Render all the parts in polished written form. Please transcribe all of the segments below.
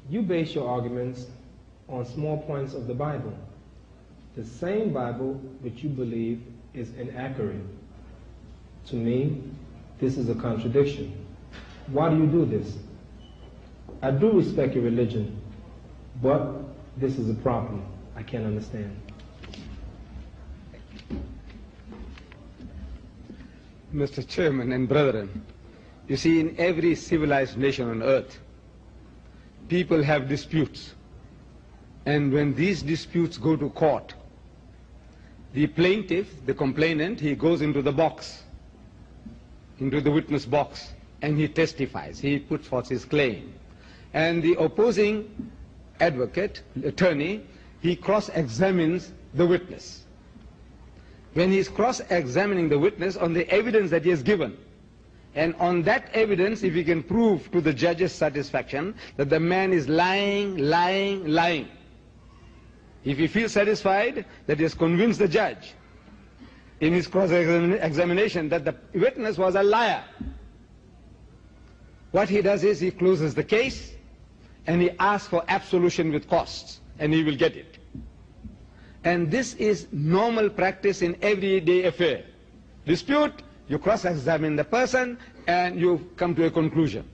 You base your arguments on small points of the Bible, the same Bible which you believe is inaccurate. To me, this is a contradiction. Why do you do this? I do respect your religion, but this is a problem I can't understand. Mr. Chairman and brethren, you see, in every civilized nation on earth, people have disputes. And when these disputes go to court, the plaintiff, the complainant, he goes into the box, into the witness box, and he testifies. He puts forth his claim. And the opposing advocate, attorney, he cross-examines the witness. When he is cross-examining the witness on the evidence that he has given, and on that evidence, if he can prove to the judge's satisfaction that the man is lying, if he feels satisfied that he has convinced the judge in his cross-examination that the witness was a liar, what he does is he closes the case and he asks for absolution with costs, and he will get it. And this is normal practice in everyday affair. Dispute, you cross-examine the person and you come to a conclusion.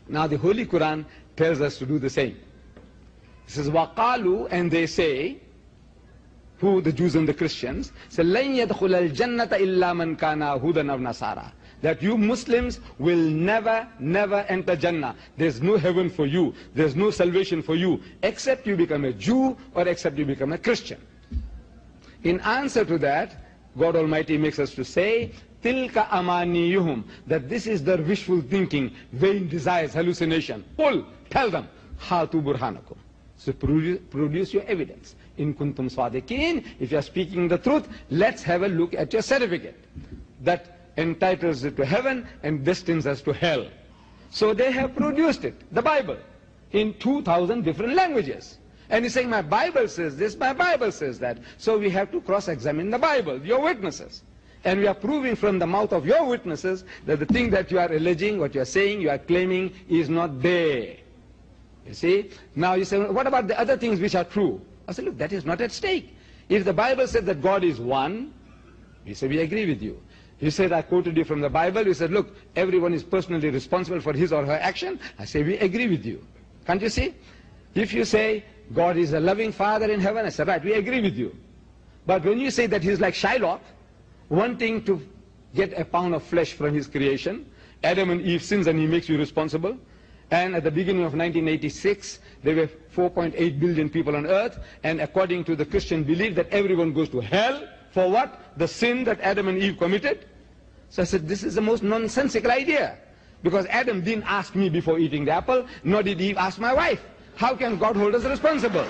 Now the Holy Quran tells us to do the same. It says, وَقَالُوا, and they say, who, the Jews and the Christians, say, لَنْ يَدْخُلَ الْجَنَّةَ إِلَّا مَنْ كَانَ هُودًا أَوْ نَصَارَى, that you Muslims will never enter Jannah. There's no heaven for you. There's no salvation for you, except you become a Jew or except you become a Christian. In answer to that, God Almighty makes us to say, tilka amaniyuhum, that this is their wishful thinking, vain desires, hallucination. Qul, tell them, hatu burhanakum. So produce your evidence. In kuntum sadiqeen, if you are speaking the truth, let's have a look at your certificate that entitles it to heaven and destines us to hell. So they have produced it, the Bible, in 2,000 different languages. And he's saying, my Bible says this, my Bible says that. So we have to cross-examine the Bible, your witnesses. And we are proving from the mouth of your witnesses that the thing that you are alleging, what you are saying, you are claiming is not there. You see? Now you say, well, what about the other things which are true? I say, look, that is not at stake. If the Bible said that God is one, we say, we agree with you. You said, I quoted you from the Bible. You said, look, everyone is personally responsible for his or her action. I say, we agree with you. Can't you see? If you say, God is a loving Father in heaven, I say, right, we agree with you. But when you say that he's like Shylock, wanting to get a pound of flesh from his creation, Adam and Eve sins and he makes you responsible, and at the beginning of 1986, there were 4.8 billion people on earth, and according to the Christian belief that everyone goes to hell, for what? The sin that Adam and Eve committed. So I said, this is the most nonsensical idea. Because Adam didn't ask me before eating the apple, nor did Eve ask my wife. How can God hold us responsible?